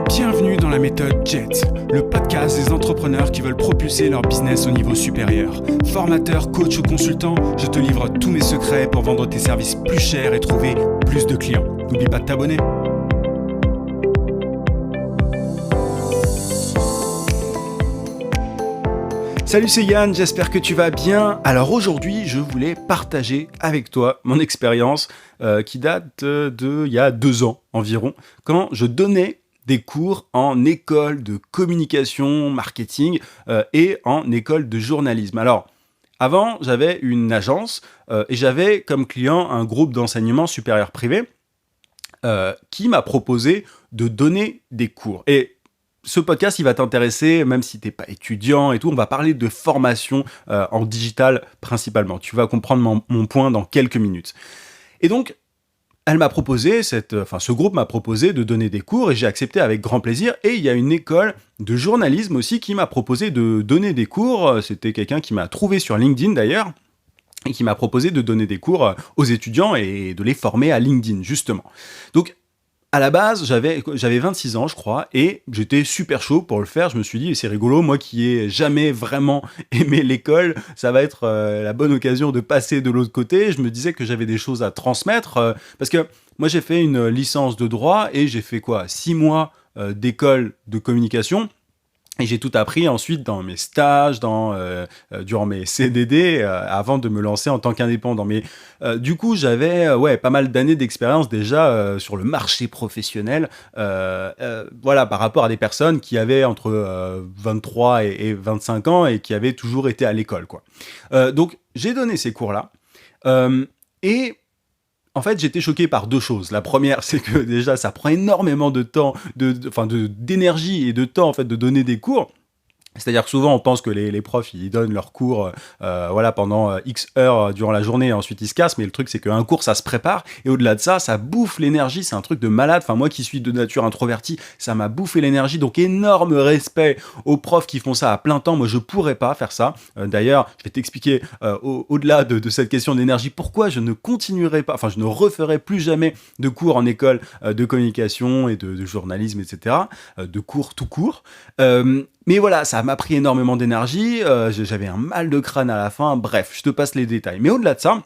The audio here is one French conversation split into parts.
Bienvenue dans la méthode JET, le podcast des entrepreneurs qui veulent propulser leur business au niveau supérieur. Formateur, coach ou consultant, je te livre tous mes secrets pour vendre tes services plus chers et trouver plus de clients. N'oublie pas de t'abonner. Salut, c'est Yann, j'espère que tu vas bien. Alors aujourd'hui, je voulais partager avec toi mon expérience qui date il y a 2 ans environ, quand je donnais des cours en école de communication, marketing et en école de journalisme. Alors, avant, j'avais une agence et j'avais comme client un groupe d'enseignement supérieur privé qui m'a proposé de donner des cours. Et ce podcast, il va t'intéresser, même si tu n'es pas étudiant et tout. On va parler de formation en digital principalement. Tu vas comprendre mon point dans quelques minutes. Et donc, elle m'a proposé, ce groupe m'a proposé de donner des cours et j'ai accepté avec grand plaisir. Et il y a une école de journalisme aussi qui m'a proposé de donner des cours. C'était quelqu'un qui m'a trouvé sur LinkedIn d'ailleurs et qui m'a proposé de donner des cours aux étudiants et de les former à LinkedIn, justement. Donc, à la base, j'avais 26 ans, je crois, et j'étais super chaud pour le faire. Je me suis dit, c'est rigolo, moi qui ai jamais vraiment aimé l'école, ça va être la bonne occasion de passer de l'autre côté. Je me disais que j'avais des choses à transmettre, parce que moi j'ai fait une licence de droit et j'ai fait 6 mois d'école de communication. Et j'ai tout appris ensuite dans mes stages, durant mes CDD, avant de me lancer en tant qu'indépendant. Mais du coup, j'avais pas mal d'années d'expérience déjà sur le marché professionnel, par rapport à des personnes qui avaient entre 23 et 25 ans et qui avaient toujours été à l'école, quoi. Donc, j'ai donné ces cours-là. Et en fait, j'étais choqué par 2 choses. La première, c'est que déjà, ça prend énormément de temps, d'énergie et de temps en fait de donner des cours. C'est-à-dire que souvent, on pense que les profs, ils donnent leurs cours pendant X heures durant la journée et ensuite ils se cassent. Mais le truc, c'est qu'un cours, ça se prépare. Et au-delà de ça, ça bouffe l'énergie. C'est un truc de malade. Enfin, moi qui suis de nature introvertie, ça m'a bouffé l'énergie. Donc, énorme respect aux profs qui font ça à plein temps. Moi, je pourrais pas faire ça. D'ailleurs, je vais t'expliquer au-delà de cette question d'énergie, pourquoi je ne continuerai pas, je ne referai plus jamais de cours en école de communication et de journalisme, etc. De cours tout court. Mais voilà, ça m'a pris énormément d'énergie, j'avais un mal de crâne à la fin, bref, je te passe les détails. Mais au-delà de ça,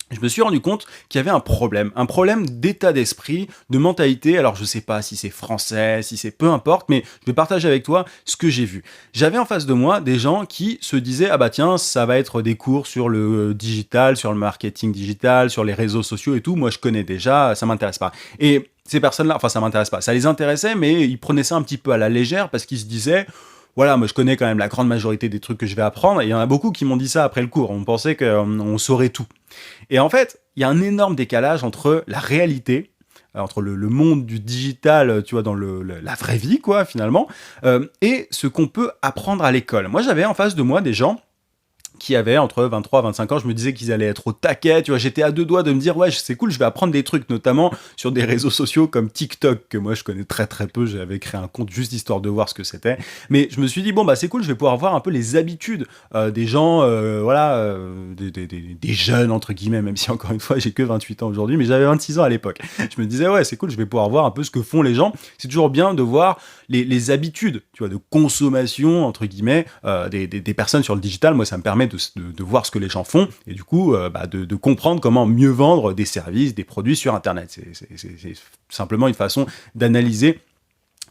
je me suis rendu compte qu'il y avait un problème d'état d'esprit, de mentalité. Alors je sais pas si c'est français, si c'est peu importe, mais je vais partager avec toi ce que j'ai vu. J'avais en face de moi des gens qui se disaient, ah bah tiens, ça va être des cours sur le digital, sur le marketing digital, sur les réseaux sociaux et tout, moi je connais déjà, ça m'intéresse pas. Et ces personnes-là, ça m'intéresse pas, ça les intéressait, mais ils prenaient ça un petit peu à la légère parce qu'ils se disaient, voilà, moi je connais quand même la grande majorité des trucs que je vais apprendre, et il y en a beaucoup qui m'ont dit ça après le cours, on pensait qu'on saurait tout. Et en fait, il y a un énorme décalage entre la réalité, entre le monde du digital, tu vois, dans la vraie vie, quoi, finalement, et ce qu'on peut apprendre à l'école. Moi, j'avais en face de moi des gens qui avaient entre 23 et 25 ans, je me disais qu'ils allaient être au taquet, tu vois, j'étais à 2 doigts de me dire, ouais, c'est cool, je vais apprendre des trucs, notamment sur des réseaux sociaux comme TikTok, que moi je connais très très peu, j'avais créé un compte juste histoire de voir ce que c'était, mais je me suis dit, bon, bah c'est cool, je vais pouvoir voir un peu les habitudes des gens, des jeunes, entre guillemets, même si encore une fois, j'ai que 28 ans aujourd'hui, mais j'avais 26 ans à l'époque. Je me disais, ouais, c'est cool, je vais pouvoir voir un peu ce que font les gens, c'est toujours bien de voir les habitudes, tu vois, de consommation, entre guillemets, des personnes sur le digital. Moi, ça me permet de voir ce que les gens font et du coup de comprendre comment mieux vendre des services, des produits sur Internet. C'est simplement une façon d'analyser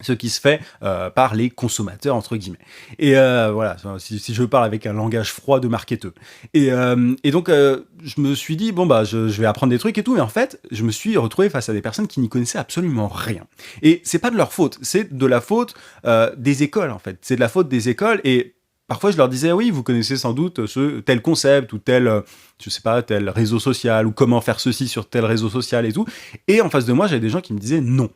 ce qui se fait par les consommateurs, entre guillemets. Et voilà, si je parle avec un langage froid de marketeur. Et donc, je me suis dit, bon, bah, je vais apprendre des trucs et tout, mais en fait, je me suis retrouvé face à des personnes qui n'y connaissaient absolument rien. Et c'est pas de leur faute, c'est de la faute des écoles, en fait. C'est de la faute des écoles, et parfois, je leur disais, oui, vous connaissez sans doute tel concept ou tel réseau social, ou comment faire ceci sur tel réseau social et tout. Et en face de moi, j'avais des gens qui me disaient non.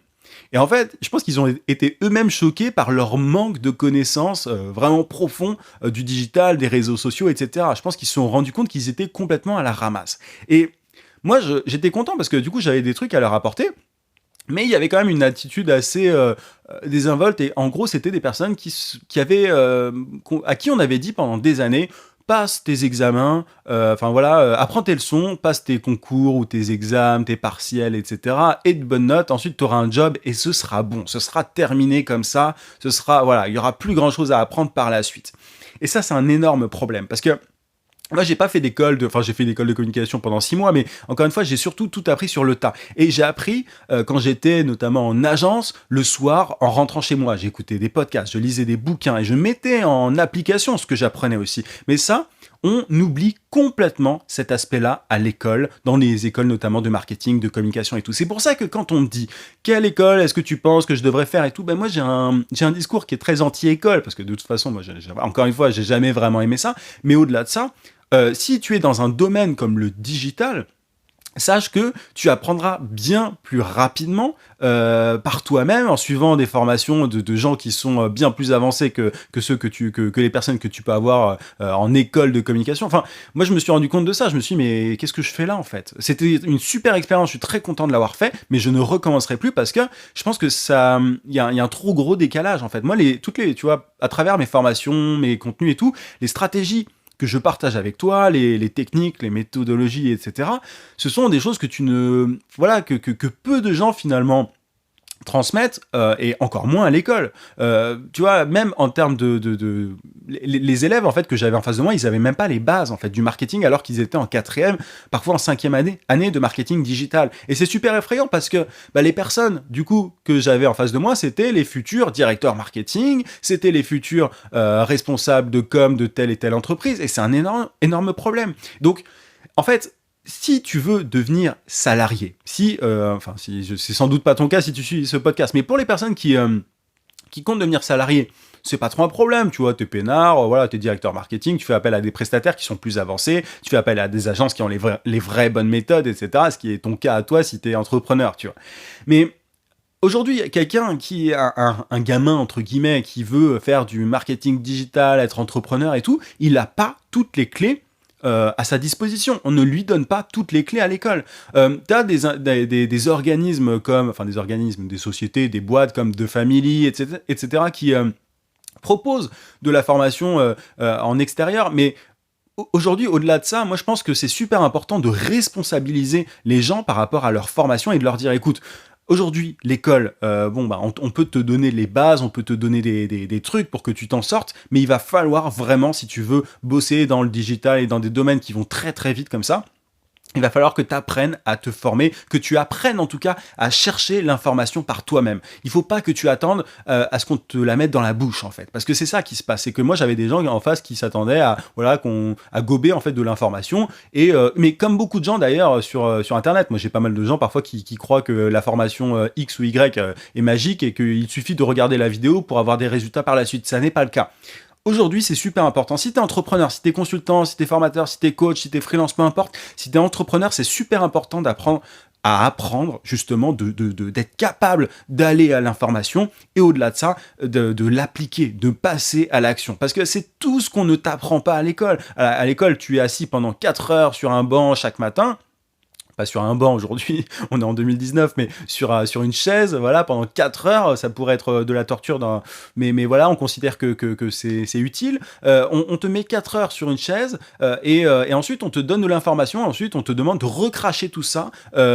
Et en fait, je pense qu'ils ont été eux-mêmes choqués par leur manque de connaissances vraiment profond du digital, des réseaux sociaux, etc. Je pense qu'ils se sont rendus compte qu'ils étaient complètement à la ramasse. Et moi, j'étais content parce que du coup, j'avais des trucs à leur apporter. Mais il y avait quand même une attitude assez désinvolte, et en gros c'était des personnes qui avaient à qui on avait dit pendant des années passe tes examens, apprends tes leçons, passe tes concours ou tes examens, tes partiels, etc. et de bonnes notes. Ensuite, tu auras un job et ce sera bon. Ce sera terminé comme ça. Il y aura plus grand chose à apprendre par la suite. Et ça, c'est un énorme problème parce que moi, j'ai fait une école de communication pendant 6 mois, mais encore une fois, j'ai surtout tout appris sur le tas. Et j'ai appris, quand j'étais notamment en agence, le soir, en rentrant chez moi. J'écoutais des podcasts, je lisais des bouquins et je mettais en application ce que j'apprenais aussi. Mais ça, on oublie complètement cet aspect-là à l'école, dans les écoles notamment de marketing, de communication et tout. C'est pour ça que quand on me dit « Quelle école est-ce que tu penses que je devrais faire ?» et tout, ben moi j'ai un discours qui est très anti-école, parce que de toute façon, moi, encore une fois, j'ai jamais vraiment aimé ça. Mais au-delà de ça, si tu es dans un domaine comme le digital, sache que tu apprendras bien plus rapidement par toi-même en suivant des formations de gens qui sont bien plus avancés que ceux que les personnes que tu peux avoir en école de communication. Enfin, moi je me suis rendu compte de ça. Je me suis dit mais qu'est-ce que je fais là en fait ? C'était une super expérience. Je suis très content de l'avoir fait, mais je ne recommencerai plus parce que je pense que ça, il y a un trop gros décalage en fait. Moi tu vois, à travers mes formations, mes contenus et tout, les stratégies que je partage avec toi, les techniques, les méthodologies, etc. Ce sont des choses que que peu de gens finalement transmettent et encore moins à l'école. Tu vois, même en termes les élèves en fait que j'avais en face de moi, ils avaient même pas les bases en fait du marketing alors qu'ils étaient en 4e, parfois en 5e année de marketing digital. Et c'est super effrayant parce que les personnes du coup que j'avais en face de moi, c'était les futurs directeurs marketing, c'était les futurs responsables de com de telle et telle entreprise et c'est un énorme problème. Donc en fait, si tu veux devenir salarié, c'est sans doute pas ton cas si tu suis ce podcast, mais pour les personnes qui comptent devenir salarié, c'est pas trop un problème, tu vois, t'es peinard, t'es directeur marketing, tu fais appel à des prestataires qui sont plus avancés, tu fais appel à des agences qui ont les vraies bonnes méthodes, etc., ce qui est ton cas à toi si t'es entrepreneur, tu vois. Mais aujourd'hui, quelqu'un qui est un gamin, entre guillemets, qui veut faire du marketing digital, être entrepreneur et tout, il a pas toutes les clés à sa disposition. On ne lui donne pas toutes les clés à l'école. T'as des organismes des sociétés, des boîtes comme The Family, etc. qui proposent de la formation en extérieur, mais aujourd'hui, au-delà de ça, moi je pense que c'est super important de responsabiliser les gens par rapport à leur formation et de leur dire, écoute, aujourd'hui, l'école, on peut te donner les bases, on peut te donner des trucs pour que tu t'en sortes, mais il va falloir vraiment, si tu veux bosser dans le digital et dans des domaines qui vont très très vite comme ça, il va falloir que tu apprennes à te former, que tu apprennes en tout cas à chercher l'information par toi-même. Il faut pas que tu attendes à ce qu'on te la mette dans la bouche en fait, parce que c'est ça qui se passe. C'est que moi j'avais des gens en face qui s'attendaient à gober en fait de l'information mais comme beaucoup de gens d'ailleurs sur internet, moi j'ai pas mal de gens parfois qui croient que la formation X ou Y est magique et qu'il suffit de regarder la vidéo pour avoir des résultats par la suite. Ça n'est pas le cas. Aujourd'hui, c'est super important. Si t'es entrepreneur, si t'es consultant, si t'es formateur, si t'es coach, si t'es freelance, peu importe, si t'es entrepreneur, c'est super important d'apprendre justement d'être capable d'aller à l'information et au-delà de ça, de l'appliquer, de passer à l'action. Parce que c'est tout ce qu'on ne t'apprend pas à l'école. À l'école, tu es assis pendant 4 heures sur un banc chaque matin. Pas sur un banc aujourd'hui, on est en 2019, mais sur une chaise, pendant 4 heures, ça pourrait être de la torture, mais voilà, on considère que c'est utile. On te met 4 heures sur une chaise, et ensuite on te donne de l'information, ensuite on te demande de recracher tout ça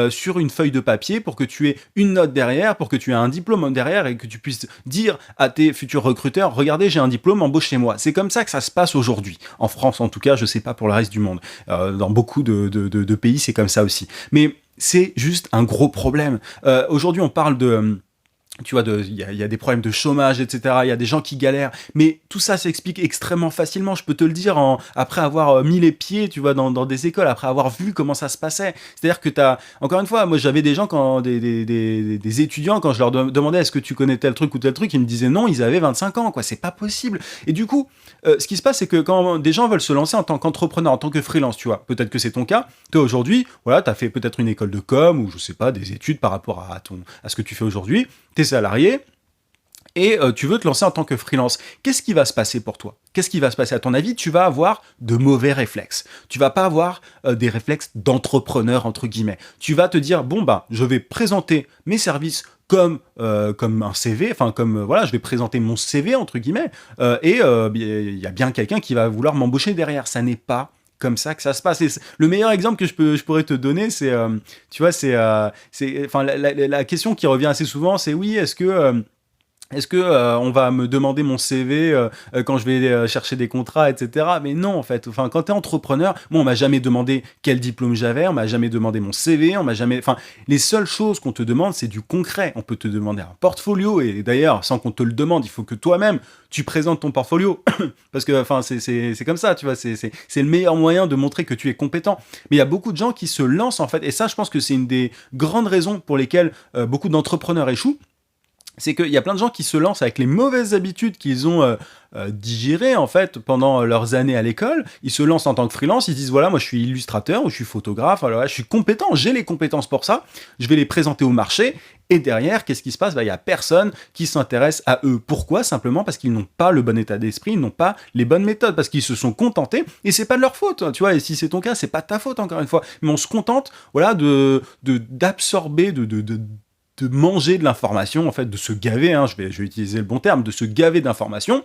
sur une feuille de papier pour que tu aies une note derrière, pour que tu aies un diplôme derrière et que tu puisses dire à tes futurs recruteurs, regardez, j'ai un diplôme, embauchez-moi. C'est comme ça que ça se passe aujourd'hui. En France, en tout cas, je sais pas pour le reste du monde. Dans beaucoup de pays, c'est comme ça aussi. Mais c'est juste un gros problème. Aujourd'hui, on parle tu vois, il y a des problèmes de chômage, etc. Il y a des gens qui galèrent, mais tout ça s'explique extrêmement facilement. Je peux te le dire après avoir mis les pieds, tu vois, dans des écoles, après avoir vu comment ça se passait. C'est-à-dire que encore une fois, moi j'avais des gens des étudiants quand je leur demandais est-ce que tu connais tel truc ou tel truc, ils me disaient non, ils avaient 25 ans, quoi. C'est pas possible. Et du coup, ce qui se passe, c'est que quand des gens veulent se lancer en tant qu'entrepreneur, en tant que freelance, tu vois, peut-être que c'est ton cas. Toi aujourd'hui, t'as fait peut-être une école de com ou je sais pas, des études par rapport à ce que tu fais aujourd'hui. T'es salarié et tu veux te lancer en tant que freelance. Qu'est-ce qui va se passer pour toi ? Qu'est-ce qui va se passer à ton avis ? Tu vas avoir de mauvais réflexes. Tu vas pas avoir des réflexes d'entrepreneur entre guillemets. Tu vas te dire je vais présenter mes services comme un CV, enfin comme voilà, je vais présenter mon CV entre guillemets, il y a bien quelqu'un qui va vouloir m'embaucher derrière. Ça n'est pas comme ça que ça se passe. Et le meilleur exemple que je pourrais te donner, c'est, tu vois, enfin la question qui revient assez souvent, c'est oui, est-ce que on va me demander mon CV quand je vais chercher des contrats, etc. Mais non, en fait. Enfin, quand t'es entrepreneur, moi, on m'a jamais demandé quel diplôme j'avais, on m'a jamais demandé mon CV, on m'a jamais. Enfin, les seules choses qu'on te demande, c'est du concret. On peut te demander un portfolio, et d'ailleurs, sans qu'on te le demande, il faut que toi-même tu présentes ton portfolio, parce que, enfin, c'est comme ça, tu vois. C'est le meilleur moyen de montrer que tu es compétent. Mais il y a beaucoup de gens qui se lancent en fait, et ça, je pense que c'est une des grandes raisons pour lesquelles beaucoup d'entrepreneurs échouent. C'est qu'il y a plein de gens qui se lancent avec les mauvaises habitudes qu'ils ont digérées en fait pendant leurs années à l'école. Ils se lancent en tant que freelance, ils disent voilà, moi je suis illustrateur ou je suis photographe, alors là, je suis compétent, j'ai les compétences pour ça, je vais les présenter au marché. Et derrière, qu'est-ce qui se passe ? Il y a personne qui s'intéresse à eux. Pourquoi ? Simplement parce qu'ils n'ont pas le bon état d'esprit, ils n'ont pas les bonnes méthodes, parce qu'ils se sont contentés, et c'est pas de leur faute, tu vois, et si c'est ton cas, c'est pas de ta faute, encore une fois. Mais on se contente, voilà, d'absorber, de manger de l'information, en fait, de se gaver, hein, je vais utiliser le bon terme, de se gaver d'informations,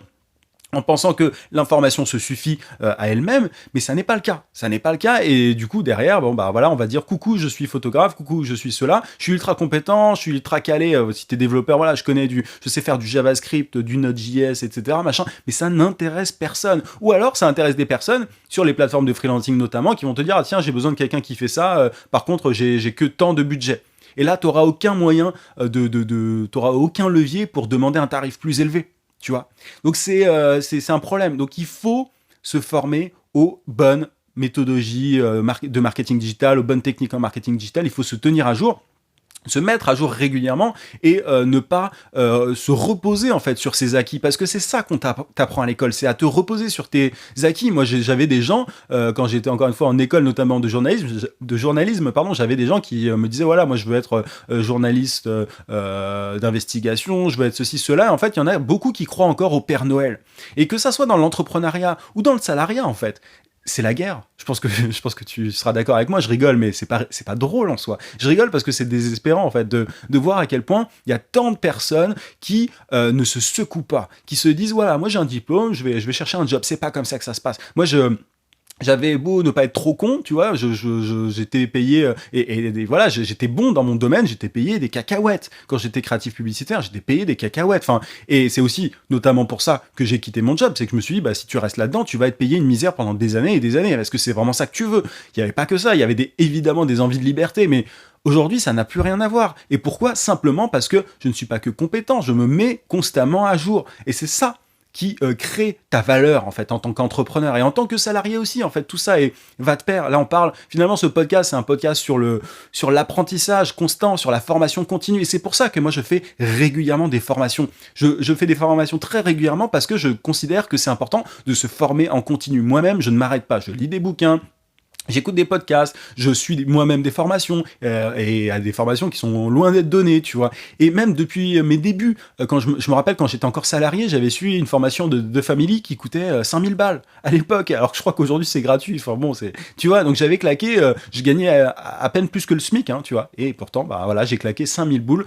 en pensant que l'information se suffit à elle-même, mais ça n'est pas le cas. Ça n'est pas le cas, et du coup, derrière, bon, bah voilà, on va dire coucou, je suis photographe, coucou, je suis cela, je suis ultra compétent, je suis ultra calé, si t'es développeur, voilà, je sais faire du JavaScript, du Node.js, etc., machin, mais ça n'intéresse personne. Ou alors, ça intéresse des personnes, sur les plateformes de freelancing notamment, qui vont te dire, ah tiens, j'ai besoin de quelqu'un qui fait ça, par contre, j'ai que tant de budget. Et là, tu n'auras aucun moyen, t'auras aucun levier pour demander un tarif plus élevé, tu vois. Donc c'est un problème. Donc il faut se former aux bonnes méthodologies de marketing digital, aux bonnes techniques en marketing digital. Il faut se tenir à jour, se mettre à jour régulièrement, et ne pas se reposer en fait sur ses acquis, parce que c'est ça qu'on t'apprend à l'école, c'est à te reposer sur tes acquis. Moi j'avais des gens quand j'étais encore une fois en école, notamment de journalisme pardon, j'avais des gens qui me disaient voilà, moi je veux être journaliste d'investigation, je veux être ceci cela. En fait il y en a beaucoup qui croient encore au Père Noël, et que ça soit dans l'entrepreneuriat ou dans le salariat, en fait c'est la guerre. Je pense que tu seras d'accord avec moi. Je rigole, mais c'est pas drôle en soi. Je rigole parce que c'est désespérant en fait de voir à quel point il y a tant de personnes qui ne se secouent pas, qui se disent voilà, moi j'ai un diplôme, je vais chercher un job. C'est pas comme ça que ça se passe. Moi j'avais beau ne pas être trop con, tu vois, j'étais payé, et voilà, j'étais bon dans mon domaine, j'étais payé des cacahuètes. Quand j'étais créatif publicitaire, j'étais payé des cacahuètes. Enfin, et c'est aussi notamment pour ça que j'ai quitté mon job, c'est que je me suis dit, bah, si tu restes là-dedans, tu vas être payé une misère pendant des années et des années. Est-ce que c'est vraiment ça que tu veux ? Il n'y avait pas que ça, il y avait évidemment des envies de liberté, mais aujourd'hui, ça n'a plus rien à voir. Et pourquoi ? Simplement parce que je ne suis pas que compétent, je me mets constamment à jour. Et c'est ça qui crée ta valeur en fait en tant qu'entrepreneur, et en tant que salarié aussi, en fait tout ça va de pair. Là on parle, finalement ce podcast c'est un podcast sur l'apprentissage constant, sur la formation continue, et c'est pour ça que moi je fais régulièrement des formations. Je fais des formations très régulièrement parce que je considère que c'est important de se former en continu. Moi-même je ne m'arrête pas, je lis des bouquins, j'écoute des podcasts, je suis moi-même des formations, et à des formations qui sont loin d'être données, tu vois. Et même depuis mes débuts, quand je me rappelle quand j'étais encore salarié, j'avais suivi une formation de Family qui coûtait 5000 balles à l'époque, alors que je crois qu'aujourd'hui c'est gratuit. Enfin bon, tu vois, donc j'avais claqué, je gagnais à peine plus que le SMIC, hein, tu vois. Et pourtant, bah voilà, j'ai claqué 5000 boules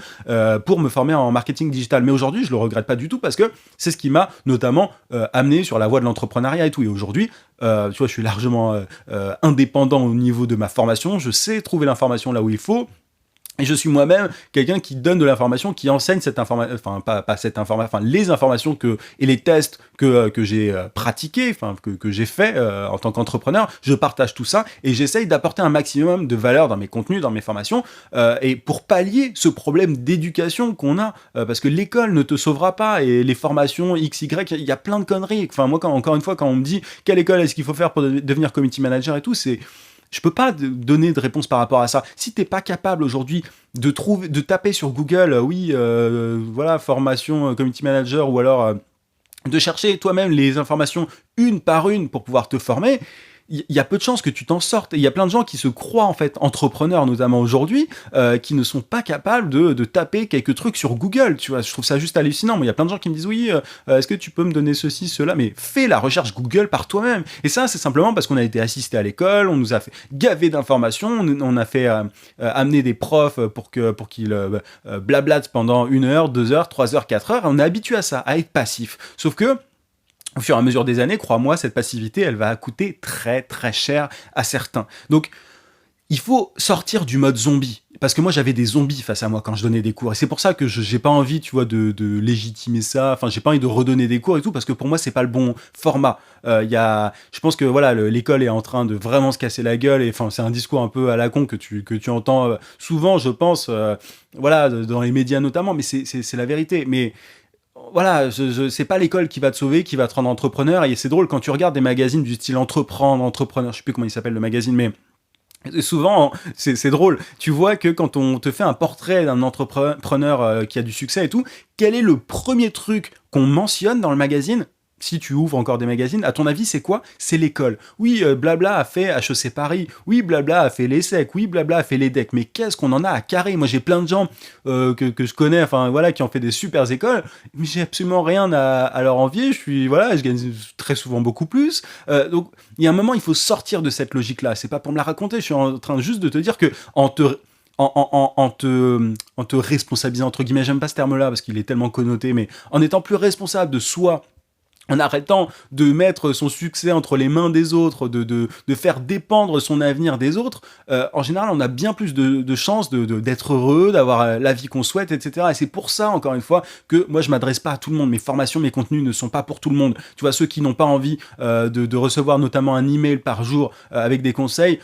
pour me former en marketing digital. Mais aujourd'hui, je le regrette pas du tout parce que c'est ce qui m'a notamment amené sur la voie de l'entrepreneuriat et tout. Et aujourd'hui, tu vois, je suis largement indépendant au niveau de ma formation, je sais trouver l'information là où il faut, et je suis moi-même quelqu'un qui donne de l'information, qui enseigne cette information, enfin pas cette information, enfin les informations et les tests que j'ai pratiqués, enfin que j'ai fait en tant qu'entrepreneur. Je partage tout ça et j'essaye d'apporter un maximum de valeur dans mes contenus, dans mes formations, et pour pallier ce problème d'éducation qu'on a, parce que l'école ne te sauvera pas, et les formations XY, il y a plein de conneries. Enfin moi, encore une fois, quand on me dit quelle école est-ce qu'il faut faire pour devenir community manager et tout, je peux pas donner de réponse par rapport à ça. Si t'es pas capable aujourd'hui de taper sur Google, voilà, formation community manager, ou alors de chercher toi-même les informations une par une pour pouvoir te former, il y a peu de chances que tu t'en sortes. Et il y a plein de gens qui se croient en fait entrepreneurs, notamment aujourd'hui, qui ne sont pas capables de taper quelques trucs sur Google. Tu vois, je trouve ça juste hallucinant. Mais il y a plein de gens qui me disent oui, est-ce que tu peux me donner ceci, cela? Mais fais la recherche Google par toi-même. Et ça, c'est simplement parce qu'on a été assisté à l'école, on nous a fait gaver d'informations, on a fait amener des profs pour qu'ils blablatent pendant 1 heure, 2 heures, 3 heures, 4 heures. Et on est habitué à ça, à être passif. Sauf que au fur et à mesure des années, crois-moi, cette passivité, elle va coûter très très cher à certains. Donc, il faut sortir du mode zombie. Parce que moi, j'avais des zombies face à moi quand je donnais des cours. Et c'est pour ça que j'ai pas envie, tu vois, de légitimer ça. Enfin, j'ai pas envie de redonner des cours et tout, parce que pour moi, c'est pas le bon format. Je pense que voilà, l'école est en train de vraiment se casser la gueule. Et enfin, c'est un discours un peu à la con que tu entends souvent, je pense, voilà, dans les médias notamment. Mais c'est la vérité. Mais voilà, c'est pas l'école qui va te sauver, qui va te rendre entrepreneur. Et c'est drôle quand tu regardes des magazines du style Entrepreneur, je sais plus comment il s'appelle le magazine, mais souvent, c'est drôle. Tu vois que quand on te fait un portrait d'un entrepreneur qui a du succès et tout, quel est le premier truc qu'on mentionne dans le magazine? Si tu ouvres encore des magazines, à ton avis, c'est quoi? C'est l'école. Oui, Blabla a fait HEC Paris. Oui, Blabla a fait l'ESSEC. Oui, Blabla a fait l'EDEC. Mais qu'est-ce qu'on en a à carrer? Moi, j'ai plein de gens que je connais, enfin voilà, qui ont fait des super écoles, mais j'ai absolument rien à leur envier. Je gagne très souvent beaucoup plus. Donc, il y a un moment, il faut sortir de cette logique-là. C'est pas pour me la raconter. Je suis en train juste de te dire que en te responsabilisant, entre guillemets, j'aime pas ce terme-là parce qu'il est tellement connoté, mais en étant plus responsable de soi, en arrêtant de mettre son succès entre les mains des autres, de faire dépendre son avenir des autres, en général, on a bien plus de chances d'être heureux, d'avoir la vie qu'on souhaite, etc. Et c'est pour ça, encore une fois, que moi, je m'adresse pas à tout le monde. Mes formations, mes contenus ne sont pas pour tout le monde. Tu vois, ceux qui n'ont pas envie de recevoir notamment un email par jour avec des conseils,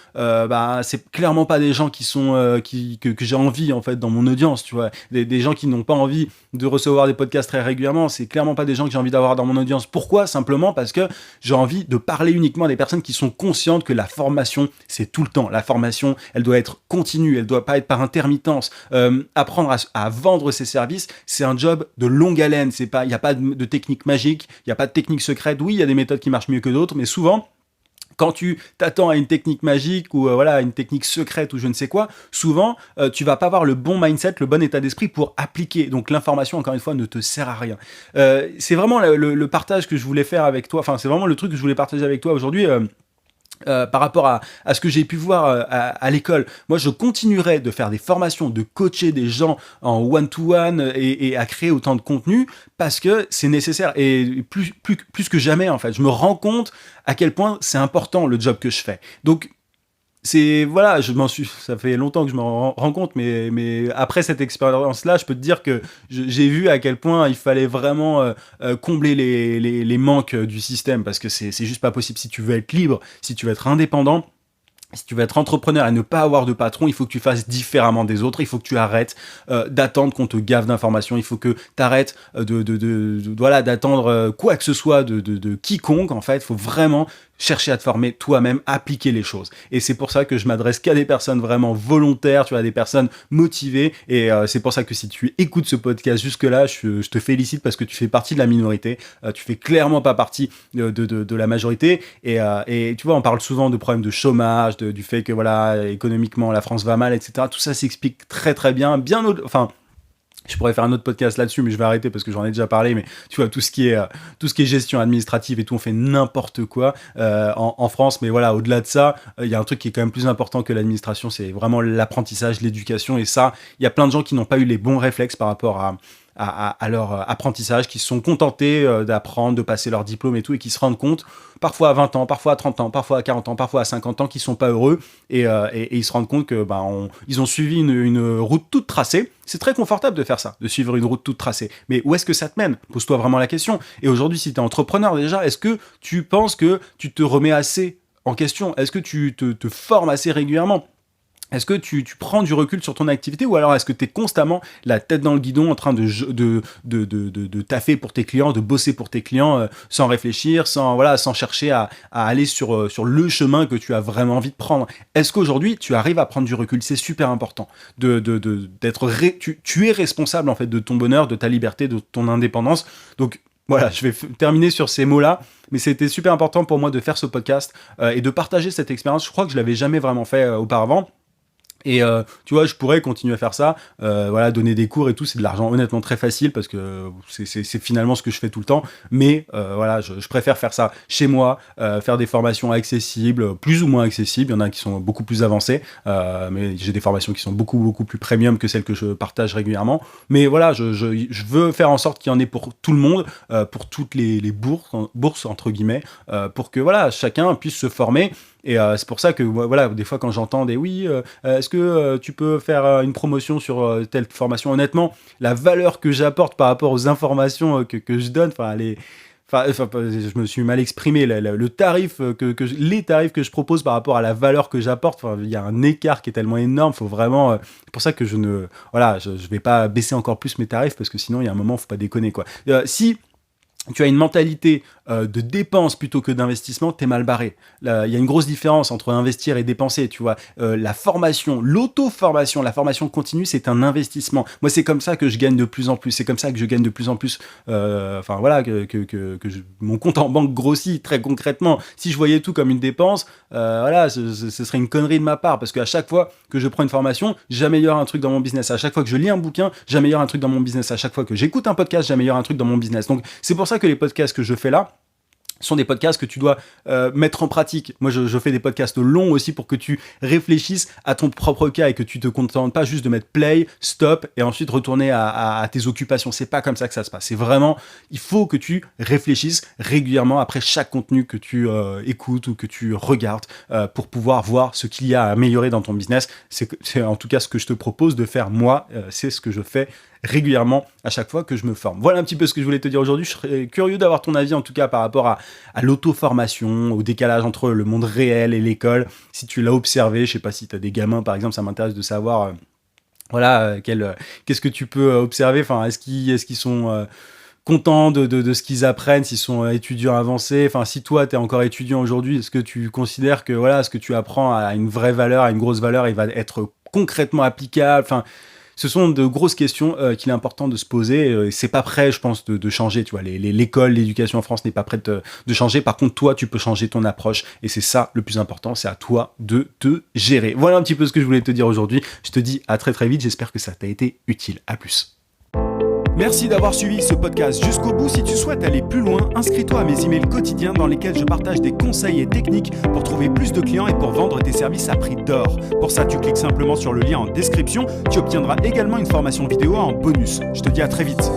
c'est clairement pas des gens qui sont que j'ai envie, en fait, dans mon audience, tu vois. Des gens qui n'ont pas envie de recevoir des podcasts très régulièrement, c'est clairement pas des gens que j'ai envie d'avoir dans mon audience. Pourquoi? Simplement parce que j'ai envie de parler uniquement à des personnes qui sont conscientes que la formation, c'est tout le temps. La formation, elle doit être continue, elle doit pas être par intermittence. Apprendre à vendre ses services, c'est un job de longue haleine. Il n'y a pas de technique magique, il n'y a pas de technique secrète. Oui, il y a des méthodes qui marchent mieux que d'autres, mais souvent, quand tu t'attends à une technique magique ou voilà une technique secrète ou je ne sais quoi, souvent tu vas pas avoir le bon mindset, le bon état d'esprit pour appliquer. Donc l'information, encore une fois, ne te sert à rien. C'est vraiment le partage que je voulais faire avec toi. Enfin, c'est vraiment le truc que je voulais partager avec toi aujourd'hui. Par rapport à ce que j'ai pu voir à l'école. Moi, je continuerai de faire des formations, de coacher des gens en one-to-one et à créer autant de contenu parce que c'est nécessaire et plus que jamais, en fait. Je me rends compte à quel point c'est important le job que je fais. Donc, voilà, ça fait longtemps que je m'en rends compte, mais après cette expérience-là, je peux te dire que j'ai vu à quel point il fallait vraiment combler les manques du système, parce que c'est juste pas possible. Si tu veux être libre, si tu veux être indépendant, si tu veux être entrepreneur et ne pas avoir de patron, il faut que tu fasses différemment des autres. Il faut que tu arrêtes d'attendre qu'on te gave d'informations. Il faut que tu arrêtes voilà, d'attendre quoi que ce soit de quiconque. En fait, il faut vraiment chercher à te former toi-même, appliquer les choses. Et c'est pour ça que je m'adresse qu'à des personnes vraiment volontaires, tu vois, des personnes motivées. Et c'est pour ça que si tu écoutes ce podcast jusque-là, je te félicite parce que tu fais partie de la minorité. Tu fais clairement pas partie de la majorité. Et tu vois, on parle souvent de problèmes de chômage, du fait que voilà, économiquement, la France va mal, etc. Tout ça s'explique très très bien. Enfin, je pourrais faire un autre podcast là-dessus, mais je vais arrêter parce que j'en ai déjà parlé. Mais tu vois, tout ce qui est gestion administrative et tout, on fait n'importe quoi en France. Mais voilà, au-delà de ça, il y a un truc qui est quand même plus important que l'administration, c'est vraiment l'apprentissage, l'éducation. Et ça, il y a plein de gens qui n'ont pas eu les bons réflexes par rapport à leur apprentissage, qui se sont contentés d'apprendre, de passer leur diplôme et tout, et qui se rendent compte, parfois à 20 ans, parfois à 30 ans, parfois à 40 ans, parfois à 50 ans, qu'ils sont pas heureux, et ils se rendent compte que ils ont suivi une route toute tracée. C'est très confortable de faire ça, de suivre une route toute tracée. Mais où est-ce que ça te mène? Pose-toi vraiment la question. Et aujourd'hui, si tu es entrepreneur déjà, est-ce que tu penses que tu te remets assez en question? Est-ce que tu te formes assez régulièrement? Est-ce que tu prends du recul sur ton activité, ou alors est-ce que tu es constamment la tête dans le guidon en train de taffer pour tes clients, de bosser pour tes clients sans réfléchir, sans chercher à aller sur le chemin que tu as vraiment envie de prendre? Est-ce qu'aujourd'hui tu arrives à prendre du recul? C'est super important tu es responsable en fait de ton bonheur, de ta liberté, de ton indépendance. Donc Voilà, je vais terminer sur ces mots-là, mais c'était super important pour moi de faire ce podcast et de partager cette expérience. Je crois que je l'avais jamais vraiment fait auparavant. Et tu vois, je pourrais continuer à faire ça, voilà, donner des cours et tout, c'est de l'argent honnêtement très facile parce que c'est finalement ce que je fais tout le temps. Mais voilà, je préfère faire ça chez moi, faire des formations accessibles, plus ou moins accessibles. Il y en a qui sont beaucoup plus avancées, mais j'ai des formations qui sont beaucoup plus premium que celles que je partage régulièrement. Mais voilà, je veux faire en sorte qu'il y en ait pour tout le monde, pour toutes les bourses entre guillemets, pour que voilà, chacun puisse se former. Et c'est pour ça que voilà, des fois quand j'entends des oui, est-ce que tu peux faire une promotion sur telle formation, honnêtement, la valeur que j'apporte par rapport aux informations que je donne, je me suis mal exprimé, le tarif les tarifs que je propose par rapport à la valeur que j'apporte, il y a un écart qui est tellement énorme, faut vraiment, c'est pour ça que je vais pas baisser encore plus mes tarifs parce que sinon il y a un moment faut pas déconner quoi. Si tu as une mentalité de dépense plutôt que d'investissement, t'es mal barré. Il y a une grosse différence entre investir et dépenser, tu vois. La formation, l'auto-formation, la formation continue, c'est un investissement. Moi, c'est comme ça que je gagne de plus en plus. C'est comme ça que je gagne de plus en plus. Mon compte en banque grossit très concrètement. Si je voyais tout comme une dépense, ce serait une connerie de ma part parce qu'à chaque fois que je prends une formation, j'améliore un truc dans mon business. À chaque fois que je lis un bouquin, j'améliore un truc dans mon business. À chaque fois que j'écoute un podcast, j'améliore un truc dans mon business. Donc, c'est pour ça que les podcasts que je fais là sont des podcasts que tu dois mettre en pratique. Moi, je fais des podcasts longs aussi pour que tu réfléchisses à ton propre cas et que tu te contentes pas juste de mettre play, stop et ensuite retourner à tes occupations. C'est pas comme ça que ça se passe. C'est vraiment, il faut que tu réfléchisses régulièrement après chaque contenu que tu écoutes ou que tu regardes pour pouvoir voir ce qu'il y a à améliorer dans ton business. C'est en tout cas ce que je te propose de faire moi. C'est ce que je fais régulièrement à chaque fois que je me forme. Voilà un petit peu ce que je voulais te dire aujourd'hui. Je serais curieux d'avoir ton avis en tout cas par rapport à l'auto-formation, au décalage entre le monde réel et l'école. Si tu l'as observé, je sais pas si tu as des gamins par exemple, ça m'intéresse de savoir qu'est-ce que tu peux observer. Enfin, est-ce qu'ils sont contents de ce qu'ils apprennent, s'ils sont étudiants avancés. Enfin, si toi, tu es encore étudiant aujourd'hui, est-ce que tu considères que voilà, ce que tu apprends a une vraie valeur, a une grosse valeur, il va être concrètement applicable. Enfin, ce sont de grosses questions qu'il est important de se poser. C'est pas prêt, je pense, de changer. Tu vois, l'école, l'éducation en France n'est pas prête de changer. Par contre, toi, tu peux changer ton approche. Et c'est ça le plus important. C'est à toi de te gérer. Voilà un petit peu ce que je voulais te dire aujourd'hui. Je te dis à très très vite. J'espère que ça t'a été utile. À plus. Merci d'avoir suivi ce podcast jusqu'au bout. Si tu souhaites aller plus loin, inscris-toi à mes emails quotidiens dans lesquels je partage des conseils et techniques pour trouver plus de clients et pour vendre tes services à prix d'or. Pour ça, tu cliques simplement sur le lien en description. Tu obtiendras également une formation vidéo en bonus. Je te dis à très vite.